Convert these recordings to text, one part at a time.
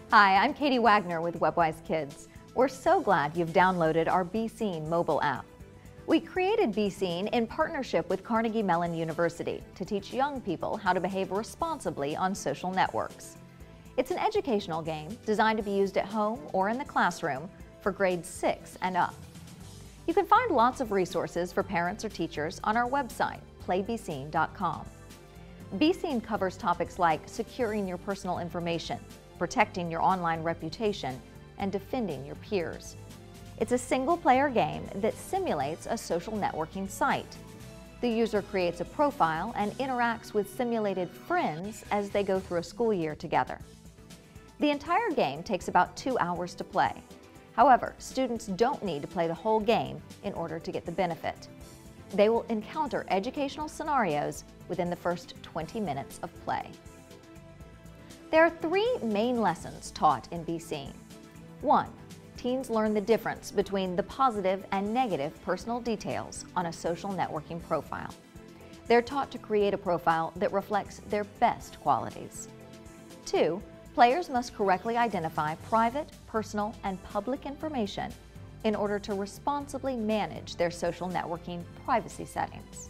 Hi, I'm Katie Wagner with WebWise Kids. We're so glad you've downloaded our BeSeen mobile app. We created BeSeen in partnership with Carnegie Mellon University to teach young people how to behave responsibly on social networks. It's an educational game designed to be used at home or in the classroom for grades 6 and up. You can find lots of resources for parents or teachers on our website, playbeseen.com. BeSeen covers topics like securing your personal information, protecting your online reputation, and defending your peers. It's a single-player game that simulates a social networking site. The user creates a profile and interacts with simulated friends as they go through a school year together. The entire game takes about 2 hours to play. However, students don't need to play the whole game in order to get the benefit. They will encounter educational scenarios within the first 20 minutes of play. There are 3 main lessons taught in BeSeen. 1. Teens learn the difference between the positive and negative personal details on a social networking profile. They're taught to create a profile that reflects their best qualities. 2. Players must correctly identify private, personal, and public information in order to responsibly manage their social networking privacy settings.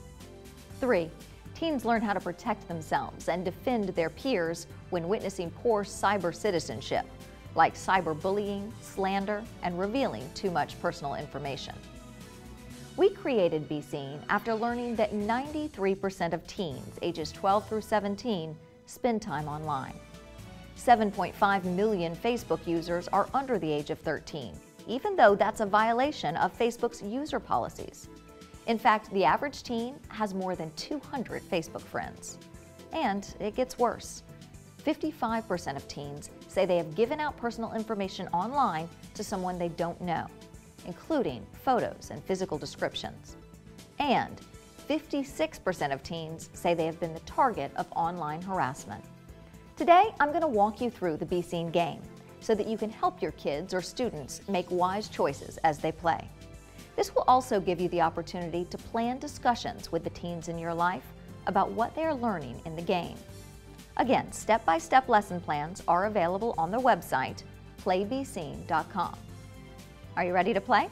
3. Teens learn how to protect themselves and defend their peers when witnessing poor cyber citizenship, like cyberbullying, slander, and revealing too much personal information. We created BeSeen after learning that 93% of teens ages 12 through 17 spend time online. 7.5 million Facebook users are under the age of 13, even though that's a violation of Facebook's user policies. In fact, the average teen has more than 200 Facebook friends. And it gets worse. 55% of teens say they have given out personal information online to someone they don't know, including photos and physical descriptions. And 56% of teens say they have been the target of online harassment. Today, I'm going to walk you through the BeSeen game so that you can help your kids or students make wise choices as they play. This will also give you the opportunity to plan discussions with the teens in your life about what they are learning in the game. Again, step-by-step lesson plans are available on the website, playbeseen.com. Are you ready to play?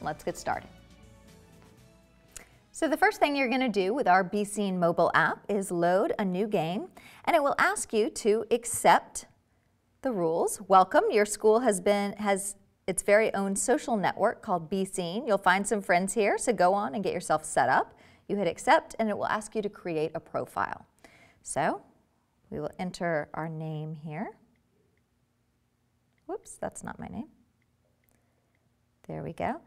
Let's get started. So the first thing you're going to do with our BeSeen mobile app is load a new game, and it will ask you to accept the rules. Welcome. Your school has its very own social network called BeSeen. You'll find some friends here, so go on and get yourself set up. You hit accept, and it will ask you to create a profile. So we will enter our name here. Whoops, that's not my name. There we go.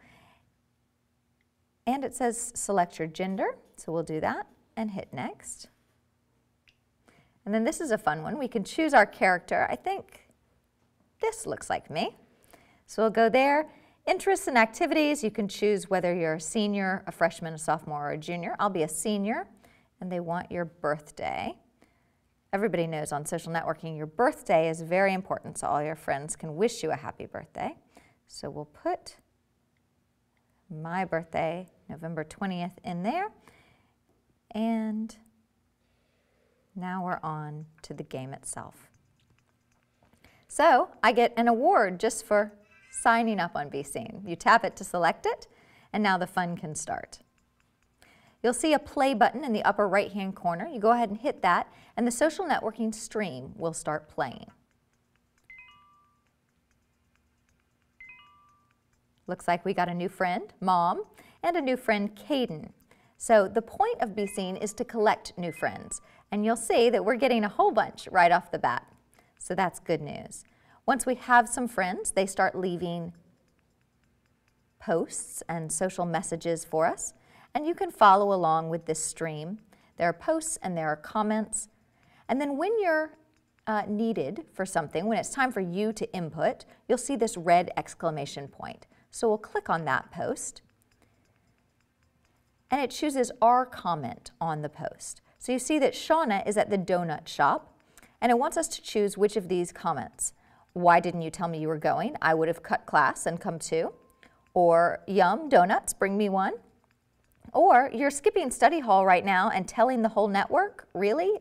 And it says select your gender, so we'll do that and hit next. And then this is a fun one. We can choose our character. I think this looks like me. So we'll go there. Interests and activities, you can choose whether you're a senior, a freshman, a sophomore, or a junior. I'll be a senior, and they want your birthday. Everybody knows on social networking your birthday is very important, so all your friends can wish you a happy birthday. So we'll put my birthday, November 20th, in there. And now we're on to the game itself. So I get an award just for signing up on BeSeen. You tap it to select it, and now the fun can start. You'll see a play button in the upper right-hand corner. You go ahead and hit that, and the social networking stream will start playing. Looks like we got a new friend, Mom, and a new friend, Caden. So the point of BeSeen is to collect new friends, and you'll see that we're getting a whole bunch right off the bat. So that's good news. Once we have some friends, they start leaving posts and social messages for us, and you can follow along with this stream. There are posts and there are comments, and then when you're needed for something, when it's time for you to input, you'll see this red exclamation point. So we'll click on that post, and it chooses our comment on the post. So you see that Shauna is at the donut shop, and it wants us to choose which of these comments. Why didn't you tell me you were going? I would have cut class and come too. Or, yum, donuts, bring me one. Or, you're skipping study hall right now and telling the whole network? Really?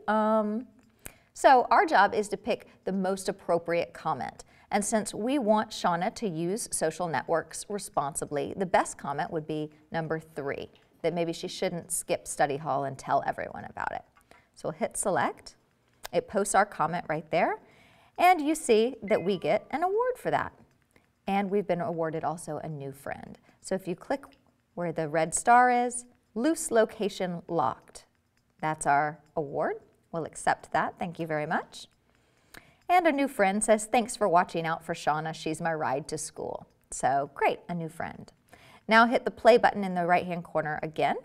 So our job is to pick the most appropriate comment. And since we want Shauna to use social networks responsibly, the best comment would be number 3, that maybe she shouldn't skip study hall and tell everyone about it. So we'll hit select. It posts our comment right there. And you see that we get an award for that. And we've been awarded also a new friend. So if you click where the red star is, loose location locked. That's our award. We'll accept that. Thank you very much. And a new friend says, thanks for watching out for Shauna. She's my ride to school. So great, a new friend. Now hit the play button in the right-hand corner again.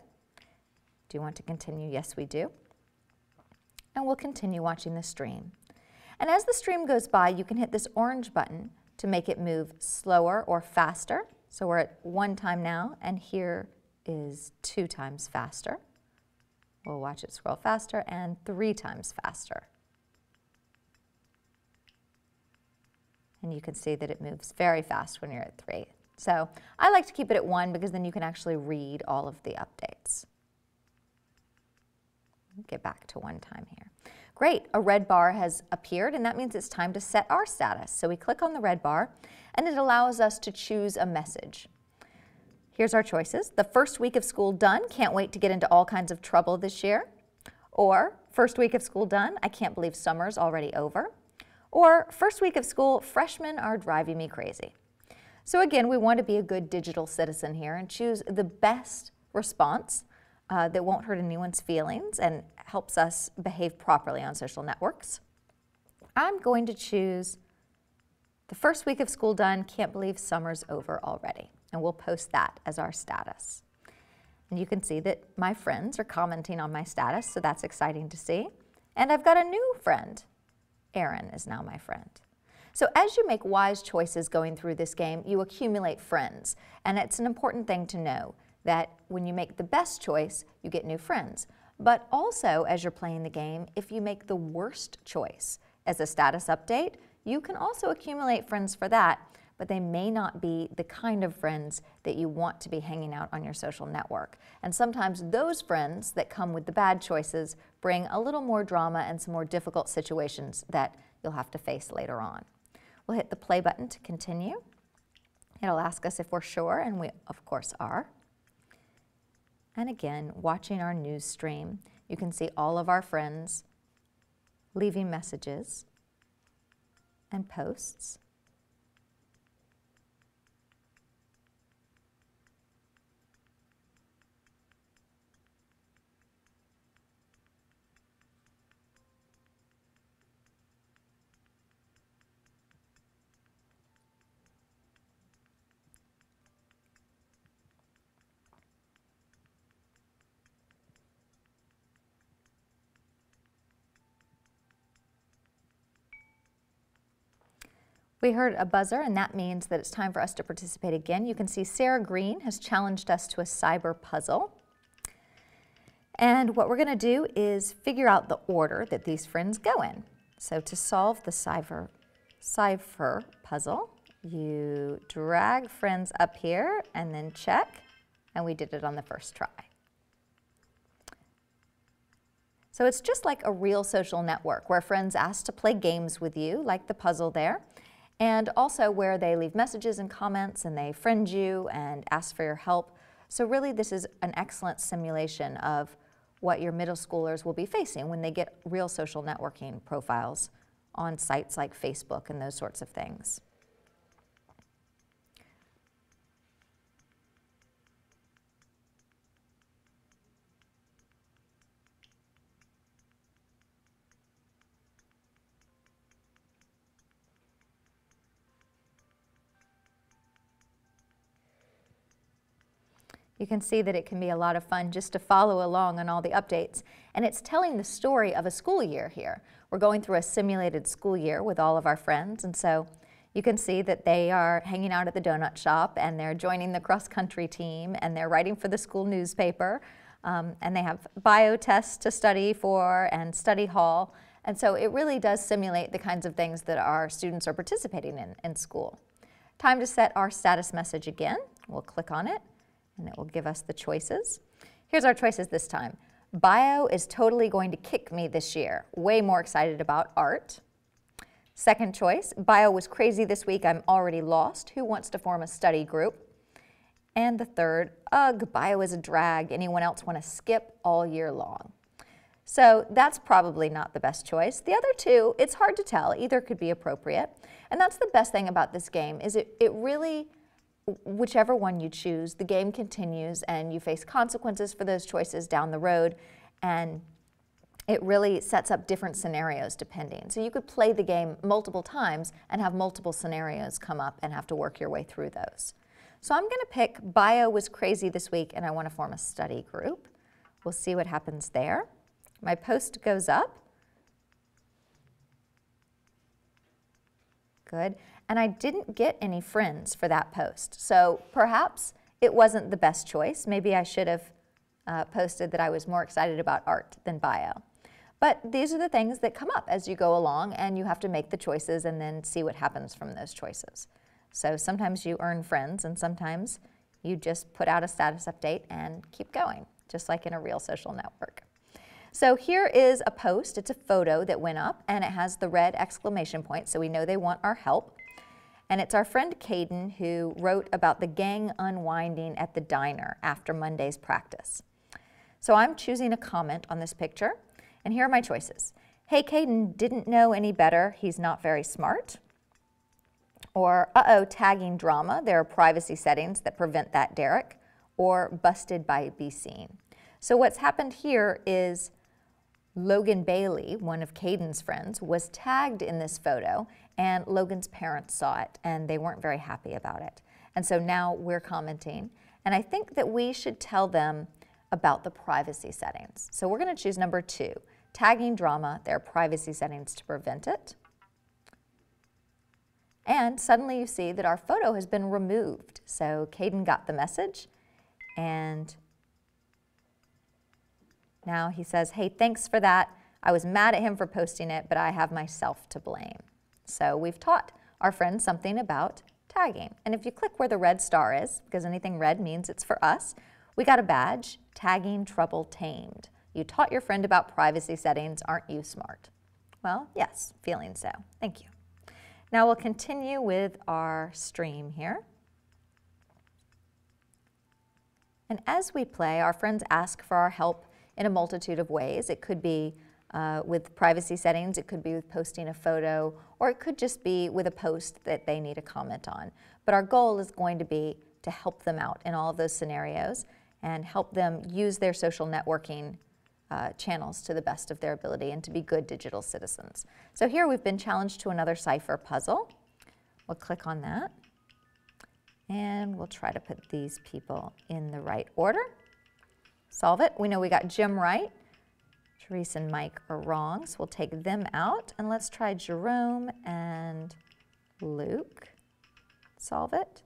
Do you want to continue? Yes, we do. And we'll continue watching the stream. And as the stream goes by, you can hit this orange button to make it move slower or faster. So we're at 1 time now, and here is 2 times faster. We'll watch it scroll faster, and 3 times faster. And you can see that it moves very fast when you're at 3. So I like to keep it at 1 because then you can actually read all of the updates. Get back to 1 time here. Great, a red bar has appeared, and that means it's time to set our status. So we click on the red bar, and it allows us to choose a message. Here's our choices. The first week of school done, can't wait to get into all kinds of trouble this year. Or, first week of school done, I can't believe summer's already over. Or, first week of school, freshmen are driving me crazy. So again, we want to be a good digital citizen here and choose the best response that won't hurt anyone's feelings and helps us behave properly on social networks. I'm going to choose the first week of school done, can't believe summer's over already. And we'll post that as our status. And you can see that my friends are commenting on my status, so that's exciting to see. And I've got a new friend. Aaron is now my friend. So as you make wise choices going through this game, you accumulate friends. And it's an important thing to know that when you make the best choice, you get new friends. But also, as you're playing the game, if you make the worst choice as a status update, you can also accumulate friends for that, but they may not be the kind of friends that you want to be hanging out on your social network. And sometimes those friends that come with the bad choices bring a little more drama and some more difficult situations that you'll have to face later on. We'll hit the play button to continue. It'll ask us if we're sure, and we of course are. And again, watching our news stream, you can see all of our friends leaving messages and posts. We heard a buzzer, and that means that it's time for us to participate again. You can see Sarah Green has challenged us to a cyber puzzle. And what we're going to do is figure out the order that these friends go in. So to solve the cipher puzzle, you drag friends up here and then check, and we did it on the first try. So it's just like a real social network where friends ask to play games with you, like the puzzle there, and also where they leave messages and comments and they friend you and ask for your help. So really this is an excellent simulation of what your middle schoolers will be facing when they get real social networking profiles on sites like Facebook and those sorts of things. You can see that it can be a lot of fun just to follow along on all the updates. And it's telling the story of a school year here. We're going through a simulated school year with all of our friends, and so you can see that they are hanging out at the donut shop, and they're joining the cross-country team, and they're writing for the school newspaper, and they have bio tests to study for and study hall. And so it really does simulate the kinds of things that our students are participating in school. Time to set our status message again. We'll click on it, and it will give us the choices. Here's our choices this time. Bio is totally going to kick me this year. Way more excited about art. Second choice, bio was crazy this week, I'm already lost. Who wants to form a study group? And the third, ugh, bio is a drag. Anyone else want to skip all year long? So that's probably not the best choice. The other two, it's hard to tell. Either could be appropriate. And that's the best thing about this game is it really, whichever one you choose, the game continues and you face consequences for those choices down the road. And it really sets up different scenarios depending. So you could play the game multiple times and have multiple scenarios come up and have to work your way through those. So I'm going to pick bio was crazy this week and I want to form a study group. We'll see what happens there. My post goes up. Good. And I didn't get any friends for that post. So perhaps it wasn't the best choice. Maybe I should have posted that I was more excited about art than bio. But these are the things that come up as you go along and you have to make the choices and then see what happens from those choices. So sometimes you earn friends and sometimes you just put out a status update and keep going, just like in a real social network. So here is a post. It's a photo that went up and it has the red exclamation point, so we know they want our help. And it's our friend Caden who wrote about the gang unwinding at the diner after Monday's practice. So I'm choosing a comment on this picture. And here are my choices. Hey, Caden didn't know any better. He's not very smart. Or, uh-oh, tagging drama. There are privacy settings that prevent that, Derek. Or busted by BeSeen. So what's happened here is Logan Bailey, one of Caden's friends, was tagged in this photo, and Logan's parents saw it, and they weren't very happy about it. And so now we're commenting. And I think that we should tell them about the privacy settings. So we're going to choose number 2. Tagging drama, there are privacy settings to prevent it. And suddenly you see that our photo has been removed. So Caden got the message and now he says, hey, thanks for that. I was mad at him for posting it, but I have myself to blame. So we've taught our friends something about tagging. And if you click where the red star is, because anything red means it's for us, we got a badge, tagging trouble tamed. You taught your friend about privacy settings, aren't you smart? Well, yes, feeling so. Thank you. Now we'll continue with our stream here. And as we play, our friends ask for our help in a multitude of ways. It could be with privacy settings, it could be with posting a photo, or it could just be with a post that they need a comment on. But our goal is going to be to help them out in all of those scenarios and help them use their social networking channels to the best of their ability and to be good digital citizens. So here we've been challenged to another cipher puzzle. We'll click on that and we'll try to put these people in the right order. Solve it. We know we got Jim right. Therese and Mike are wrong, so we'll take them out and let's try Jerome and Luke. Solve it.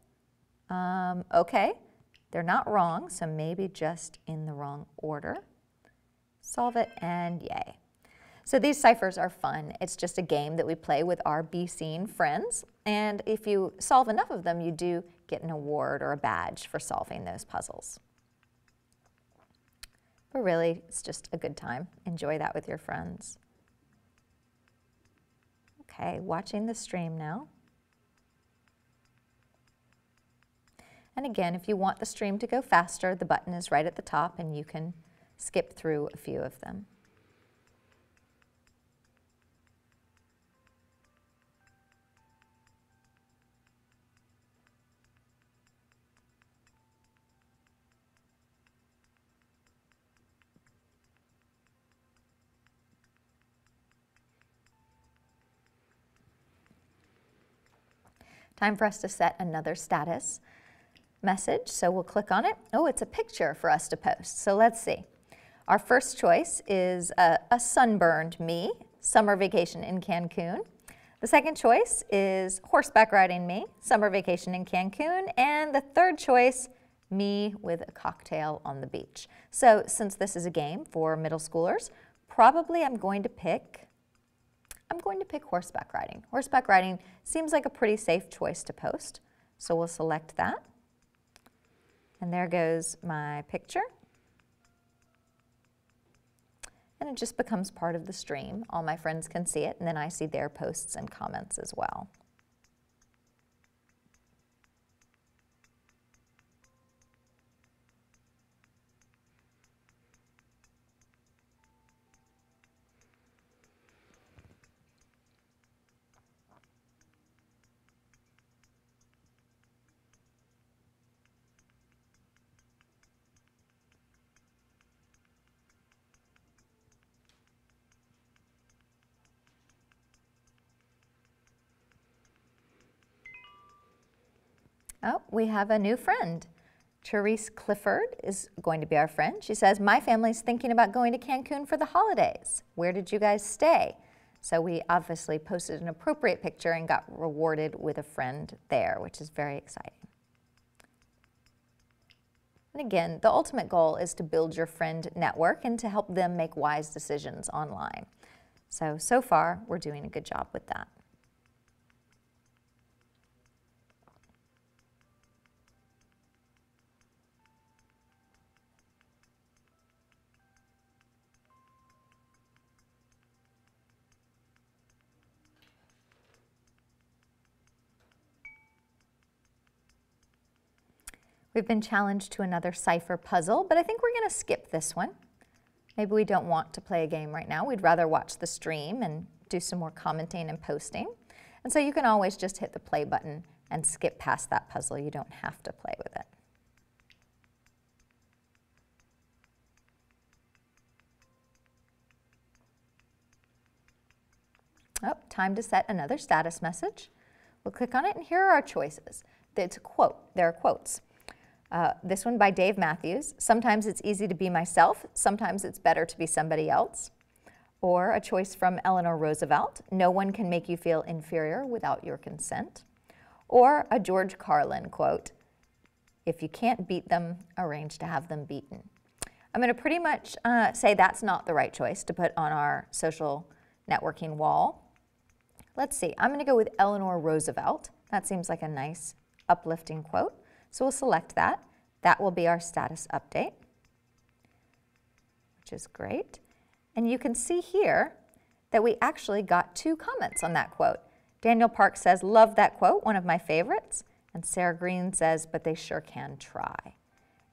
Okay, they're not wrong, so maybe just in the wrong order. Solve it, and yay. So these ciphers are fun. It's just a game that we play with our BeSeen friends, and if you solve enough of them, you do get an award or a badge for solving those puzzles. But really, it's just a good time. Enjoy that with your friends. Okay, watching the stream now. And again, if you want the stream to go faster, the button is right at the top and you can skip through a few of them. Time for us to set another status message, so we'll click on it. Oh, it's a picture for us to post, so let's see. Our first choice is a sunburned me, summer vacation in Cancun. The second choice is horseback riding me, summer vacation in Cancun. And the third choice, me with a cocktail on the beach. So since this is a game for middle schoolers, probably I'm going to pick horseback riding. Horseback riding seems like a pretty safe choice to post, so we'll select that. And there goes my picture. and it just becomes part of the stream. All my friends can see it, and then I see their posts and comments as well. Oh, we have a new friend. Therese Clifford is going to be our friend. She says, my family's thinking about going to Cancun for the holidays. Where did you guys stay? So we obviously posted an appropriate picture and got rewarded with a friend there, which is very exciting. And again, the ultimate goal is to build your friend network and to help them make wise decisions online. So far, we're doing a good job with that. We've been challenged to another cipher puzzle, but I think we're going to skip this one. Maybe we don't want to play a game right now. We'd rather watch the stream and do some more commenting and posting. And so you can always just hit the play button and skip past that puzzle. You don't have to play with it. Oh, time to set another status message. We'll click on it, and here are our choices. It's a quote. There are quotes. This one by Dave Matthews. Sometimes it's easy to be myself. Sometimes it's better to be somebody else. Or a choice from Eleanor Roosevelt. No one can make you feel inferior without your consent. Or a George Carlin quote. If you can't beat them, arrange to have them beaten. I'm going to pretty much say that's not the right choice to put on our social networking wall. Let's see. I'm going to go with Eleanor Roosevelt. That seems like a nice, uplifting quote. So we'll select that. That will be our status update, which is great. And you can see here that we actually got 2 comments on that quote. Daniel Park says, love that quote, one of my favorites. And Sarah Green says, but they sure can try.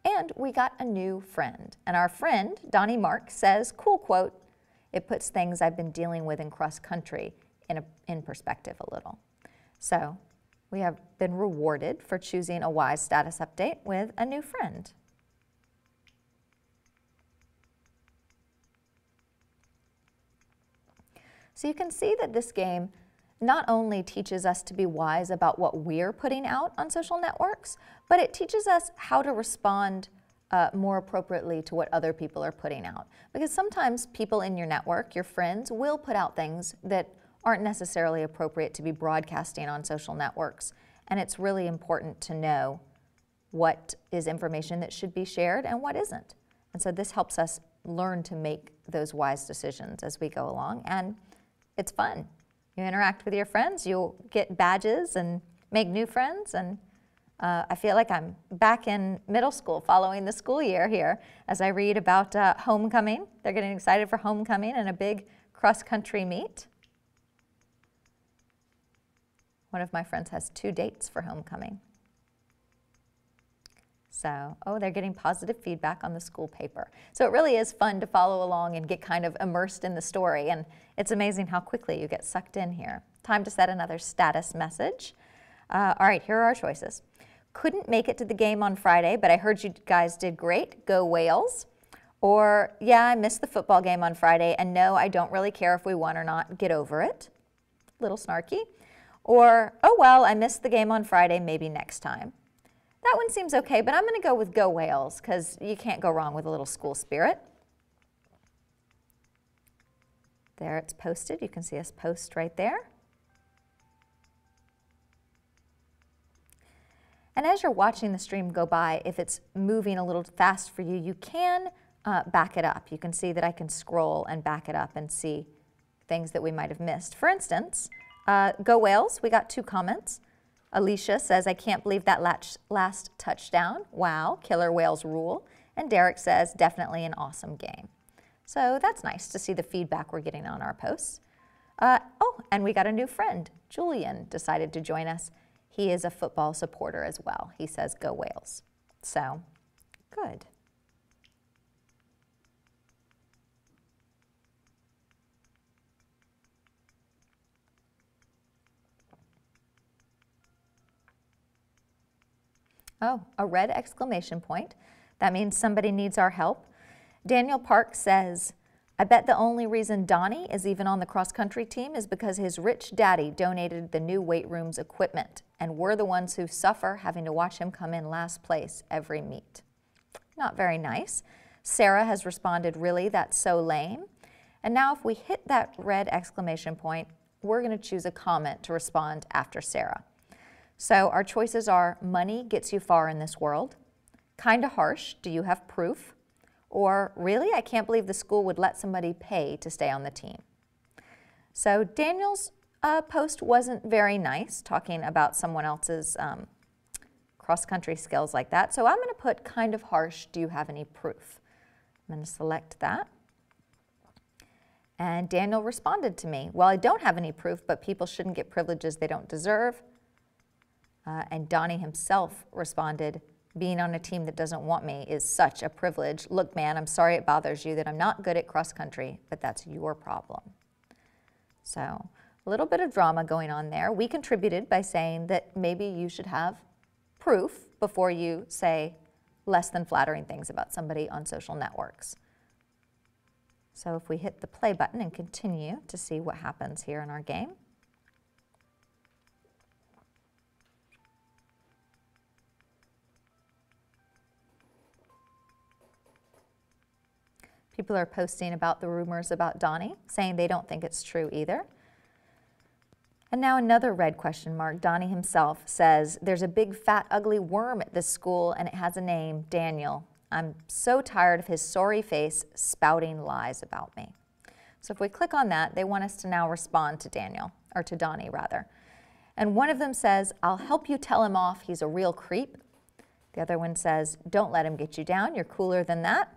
And we got a new friend. And our friend, Donnie Mark, says, cool quote. It puts things I've been dealing with in cross country in perspective a little. So we have been rewarded for choosing a wise status update with a new friend. So you can see that this game not only teaches us to be wise about what we're putting out on social networks, but it teaches us how to respond more appropriately to what other people are putting out. Because sometimes people in your network, your friends, will put out things that aren't necessarily appropriate to be broadcasting on social networks. And it's really important to know what is information that should be shared and what isn't. And so this helps us learn to make those wise decisions as we go along. And it's fun. You interact with your friends, you'll get badges and make new friends. And I feel like I'm back in middle school following the school year here as I read about homecoming. They're getting excited for homecoming and a big cross-country meet. One of my friends has 2 dates for homecoming. So, oh, they're getting positive feedback on the school paper. So it really is fun to follow along and get kind of immersed in the story. And it's amazing how quickly you get sucked in here. Time to set another status message. All right, here are our choices. Couldn't make it to the game on Friday, but I heard you guys did great. Go Whales. Or, yeah, I missed the football game on Friday, and no, I don't really care if we won or not. Get over it. Little snarky. Or, oh well, I missed the game on Friday, maybe next time. That one seems okay, but I'm going to go with Go Whales because you can't go wrong with a little school spirit. There it's posted. You can see us post right there. And as you're watching the stream go by, if it's moving a little fast for you, you can back it up. You can see that I can scroll and back it up and see things that we might have missed. For instance, Go Whales, we got 2 comments. Alicia says, I can't believe that last touchdown. Wow, killer Whales rule. And Derek says, definitely an awesome game. So that's nice to see the feedback we're getting on our posts. And we got a new friend. Julian decided to join us. He is a football supporter as well. He says, "Go Whales." So, good. Oh, a red exclamation point. That means somebody needs our help. Daniel Park says, "I bet the only reason Donnie is even on the cross-country team is because his rich daddy donated the new weight room's equipment, and we're the ones who suffer having to watch him come in last place every meet." Not very nice. Sarah has responded, "Really, that's so lame." And now if we hit that red exclamation point, we're going to choose a comment to respond after Sarah. So our choices are: money gets you far in this world, kinda harsh, do you have proof? Or really, I can't believe the school would let somebody pay to stay on the team. So Daniel's post wasn't very nice, talking about someone else's cross-country skills like that. So I'm going to put kind of harsh, do you have any proof? I'm going to select that. And Daniel responded to me, "Well, I don't have any proof, but people shouldn't get privileges they don't deserve." And Donnie himself responded, "Being on a team that doesn't want me is such a privilege. Look, man, I'm sorry it bothers you that I'm not good at cross country, but that's your problem." So a little bit of drama going on there. We contributed by saying that maybe you should have proof before you say less than flattering things about somebody on social networks. So if we hit the play button and continue to see what happens here in our game. People are posting about the rumors about Donnie, saying they don't think it's true either. And now another red question mark. Donnie himself says, "There's a big fat ugly worm at this school and it has a name, Daniel. I'm so tired of his sorry face spouting lies about me." So if we click on that, they want us to now respond to Daniel, or to Donnie rather. And one of them says, "I'll help you tell him off, he's a real creep." The other one says, "Don't let him get you down, you're cooler than that."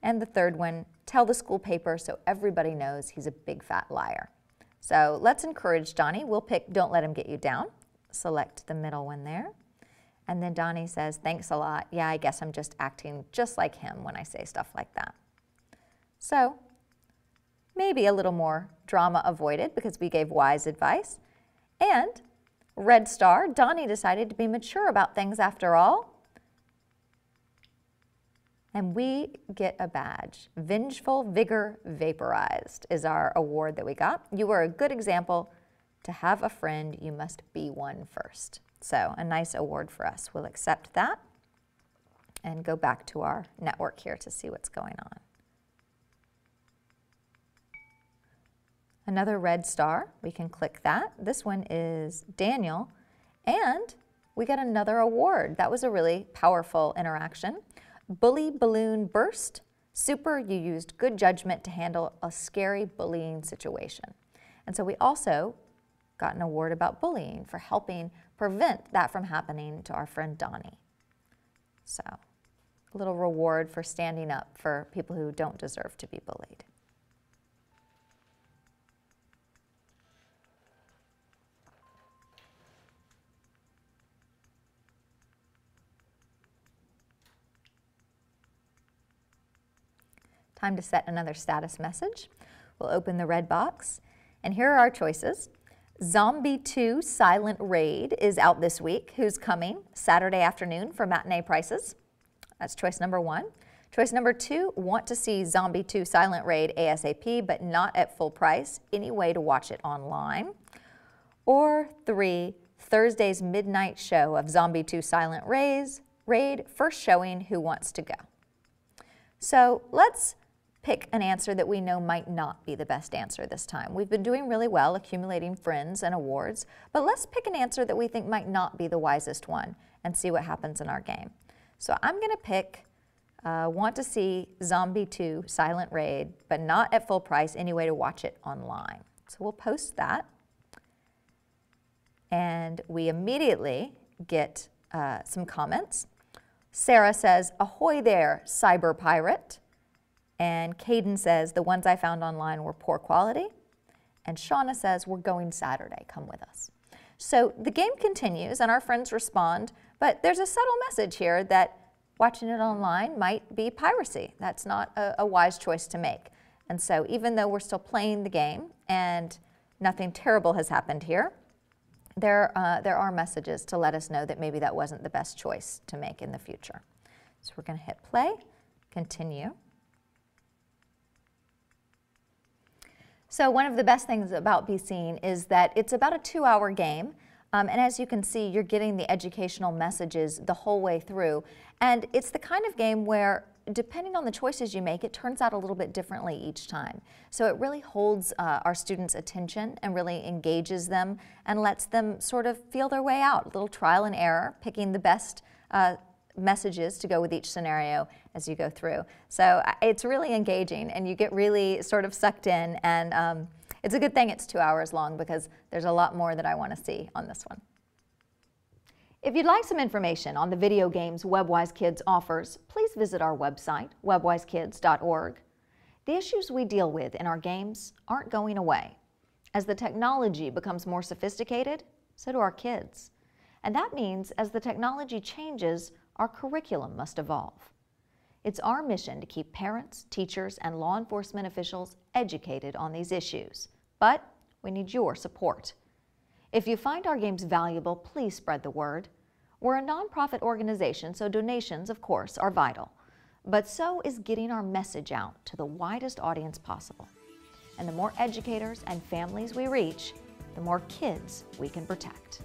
And the third one, "Tell the school paper so everybody knows he's a big fat liar." So let's encourage Donnie. We'll pick "Don't let him get you down." Select the middle one there. And then Donnie says, "Thanks a lot. Yeah, I guess I'm just acting just like him when I say stuff like that." So maybe a little more drama avoided because we gave wise advice. And red star, Donnie decided to be mature about things after all. And we get a badge. Vengeful Vigor Vaporized is our award that we got. You were a good example. To have a friend, you must be one first. So a nice award for us. We'll accept that and go back to our network here to see what's going on. Another red star, we can click that. This one is Daniel, and we got another award. That was a really powerful interaction. Bully Balloon Burst. Super, you used good judgment to handle a scary bullying situation. And so we also got an award about bullying for helping prevent that from happening to our friend Donnie. So a little reward for standing up for people who don't deserve to be bullied. Time to set another status message. We'll open the red box, and here are our choices. Zombie 2 Silent Raid is out this week. Who's coming? Saturday afternoon for matinee prices. That's choice number 1. Choice number 2, want to see Zombie 2 Silent Raid ASAP, but not at full price. Any way to watch it online. Or 3, Thursday's midnight show of Zombie 2 Silent Raid, first showing, who wants to go? So let's pick an answer that we know might not be the best answer this time. We've been doing really well accumulating friends and awards, but let's pick an answer that we think might not be the wisest one and see what happens in our game. So I'm going to pick want to see Zombie 2 Silent Raid, but not at full price, any way to watch it online. So we'll post that. And we immediately get some comments. Sarah says, "Ahoy there, cyber pirate." And Caden says, the ones I found online were poor quality. And Shauna says, we're going Saturday, come with us. So the game continues and our friends respond, but there's a subtle message here that watching it online might be piracy. That's not a wise choice to make. And so even though we're still playing the game and nothing terrible has happened here, there are messages to let us know that maybe that wasn't the best choice to make in the future. So we're going to hit play, continue. So one of the best things about BeSeen is that it's about a 2-hour game. And as you can see, you're getting the educational messages the whole way through. And it's the kind of game where, depending on the choices you make, it turns out a little bit differently each time. So it really holds our students' attention and really engages them and lets them sort of feel their way out. A little trial and error, picking the best messages to go with each scenario as you go through. So it's really engaging and you get really sort of sucked in, and it's a good thing it's 2 hours long because there's a lot more that I want to see on this one. If you'd like some information on the video games WebWise Kids offers, please visit our website, webwisekids.org. The issues we deal with in our games aren't going away. As the technology becomes more sophisticated, so do our kids. And that means as the technology changes, our curriculum must evolve. It's our mission to keep parents, teachers, and law enforcement officials educated on these issues. But we need your support. If you find our games valuable, please spread the word. We're a nonprofit organization, so donations, of course, are vital. But so is getting our message out to the widest audience possible. And the more educators and families we reach, the more kids we can protect.